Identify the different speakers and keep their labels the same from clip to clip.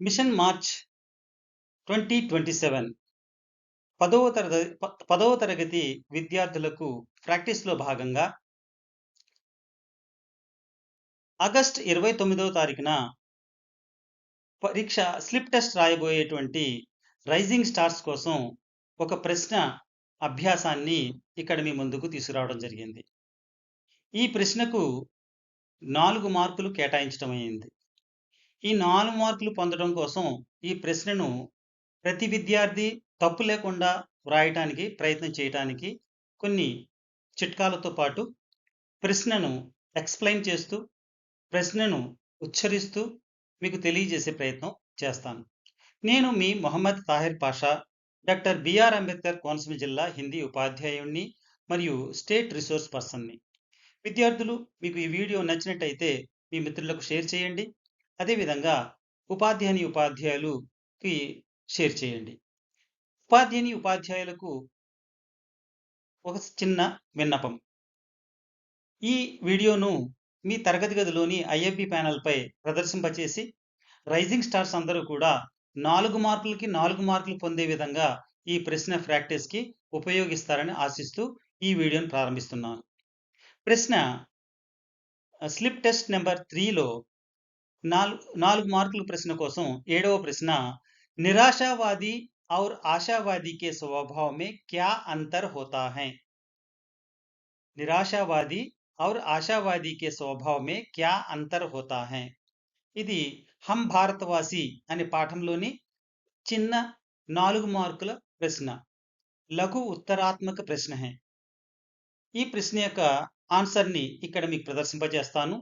Speaker 1: Machine March 2027 పదవ తరగతి విద్యార్థులకు ప్రాక్టీస్‌లో భాగంగా ఆగస్ట్ 29వ తారీఖున పరీక్ష స్లిప్ టెస్ట్ రాయబోయేటువంటి రైజింగ్ స్టార్స్ కోసం ఒక ప్రశ్న అభ్యాసాన్ని ఇక్కడ మీ ముందుకు తీసుకురావడం జరిగింది. ఈ ప్రశ్నకు 4 మార్కులు కేటాయించడమైంది. ఈ 4 మార్కులు పొందడం కోసం ఈ ప్రశ్నను ప్రతి విద్యార్థి తప్పు లేకుండా వ్రాయటానికి ప్రయత్నం చేయటానికి కొన్ని చిట్కాలతో పాటు ప్రశ్నను ఎక్స్‌ప్లెయిన్ చేస్తూ, ప్రశ్నను ఉచ్చరిస్తూ మీకు తెలియజేసే ప్రయత్నం చేస్తాను. నేను మీ మొహమ్మద్ తాహిర్ పాషా, డాక్టర్ బిఆర్ అంబేద్కర్ కోనసీమ జిల్లా హిందీ ఉపాధ్యాయుడిని మరియు స్టేట్ రిసోర్స్ పర్సన్‌ని. విద్యార్థులు మీకు ఈ వీడియో నచ్చినట్టయితే మీ మిత్రులకు షేర్ చేయండి. అదేవిధంగా ఉపాధ్యాయులకి షేర్ చేయండి. ఉపాధ్యాయులకు ఒక చిన్న విన్నపం. ఈ వీడియోను మీ తరగతి గదిలోని ఐఎఫ్బి ప్యానెల్‌పై ప్రదర్శింపచేసి రైజింగ్ స్టార్స్ అందరూ కూడా 4 మార్కులకి 4 మార్కులు పొందే విధంగా ఈ ప్రశ్న ప్రాక్టీస్‌కి ఉపయోగిస్తారని ఆశిస్తూ ఈ వీడియోను ప్రారంభిస్తున్నాను. ప్రశ్న స్లిప్ టెస్ట్ నంబర్ 3లో 4 మార్కుల ప్రశ్న కోసం 7వ ప్రశ్న నిరాశావాది और आशावादी के स्वभाव में क्या अंतर होता है? నిరాశావాది और आशावादी के स्वभाव में क्या अंतर होता है? ఇది హమ్ భారతవాసి అనే పాఠంలోని చిన్న 4 మార్కుల ప్రశ్న. లఘు ఉత్తరాత్మక ప్రశ్న హై. ఈ ప్రశ్న యొక్క ఆన్సర్‌ని ఇక్కడ మీకు ప్రదర్శింపజేస్తాను.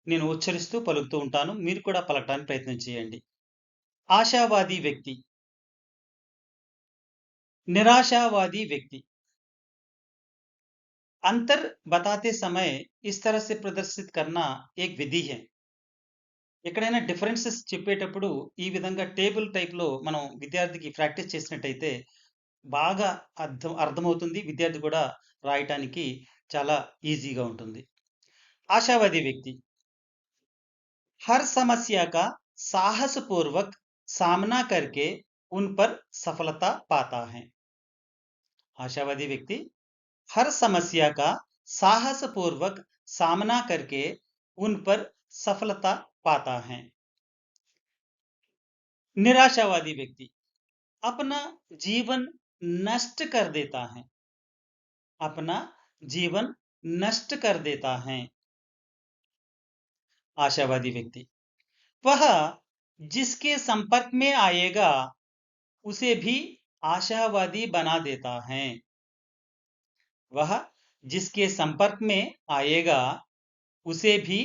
Speaker 1: నేను ఉచ్చరిస్తూ పలుకుతూ ఉంటాను. మీరు కూడా పలకడానికి ప్రయత్నం చేయండి. आशावादी व्यक्ति, निराशावादी व्यक्ति. अंतर बताते समय इस तरह से प्रदर्शित करना एक विधि है. ఎక్కడైనా డిఫరెన్సెస్ చెప్పేటప్పుడు ఈ విధంగా టేబుల్ టైప్‌లో మనం విద్యార్థికి ప్రాక్టీస్ చేసినట్టయితే బాగా అర్థమవుతుంది. విద్యార్థి కూడా రాయటానికి చాలా ఈజీగా ఉంటుంది. आशावादी व्यक्ति हर समस्या का साहसपूर्वक सामना करके उन पर सफलता पाता है. आशावादी व्यक्ति हर समस्या का साहसपूर्वक सामना करके उन पर सफलता पाता है. निराशावादी व्यक्ति अपना जीवन नष्ट कर देता है. अपना जीवन नष्ट कर देता है. आशावादी व्यक्ति वह जिसके संपर्क में आएगा उसे भी आशावादी बना देता है. वह जिसके संपर्क में आएगा उसे भी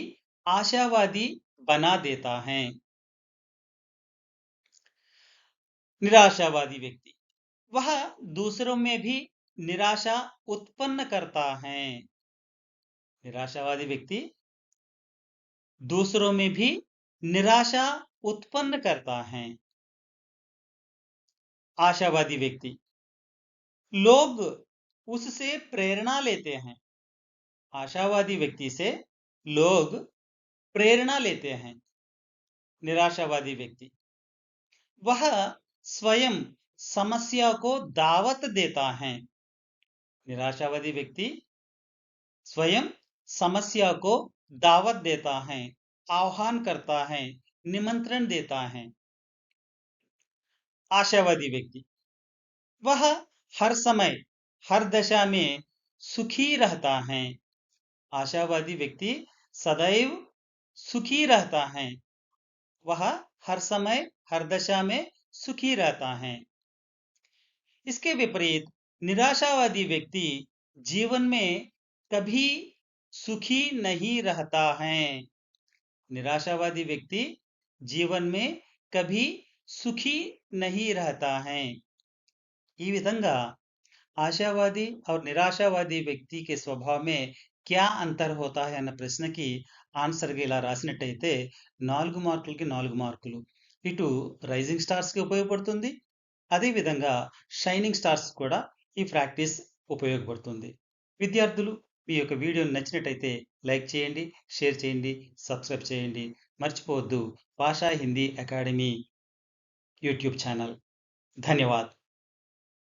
Speaker 1: आशावादी बना देता है. निराशावादी व्यक्ति वह दूसरों में भी निराशा उत्पन्न करता है. निराशावादी व्यक्ति दूसरों में भी निराशा उत्पन्न करता है. आशावादी व्यक्ति लोग उससे प्रेरणा लेते हैं. आशावादी व्यक्ति से लोग प्रेरणा लेते हैं. निराशावादी व्यक्ति वह स्वयं समस्या को दावत देता है. निराशावादी व्यक्ति स्वयं समस्या को दावत देता है, आह्वान करता है, निमंत्रण देता है. आशावादी व्यक्ति वह हर समय हर दशा में सुखी रहता है. आशावादी व्यक्ति सदैव सुखी रहता है. वह हर समय हर दशा में सुखी रहता है. इसके विपरीत निराशावादी व्यक्ति जीवन में कभी सुखी नहीं रहता है. निराशावादी व्यक्ति जीवन में कभी सुखी नहीं रहता है. ఈ విధంగా ఆశావాది और నిరాశావాది వ్యక్తి के स्वभाव में क्या अंतर होता है అన్న ప్రశ్నకి ఆన్సర్‌గా ఇలా రాసినట్టయితే 4 మార్కులకి 4 మార్కులు. ఇటు రైజింగ్ స్టార్స్‌కి ఉపయోగపడుతుంది. అదేవిధంగా షైనింగ్ స్టార్స్ కూడా ఈ ప్రాక్టీస్ ఉపయోగపడుతుంది. విద్యార్థులు మీ యొక్క వీడియోని నచ్చినట్టయితే లైక్ చేయండి, షేర్ చేయండి, సబ్స్క్రైబ్ చేయండి. మర్చిపోవద్దు భాషా హిందీ అకాడమీ यूट्यूब चैनल। धन्यवाद।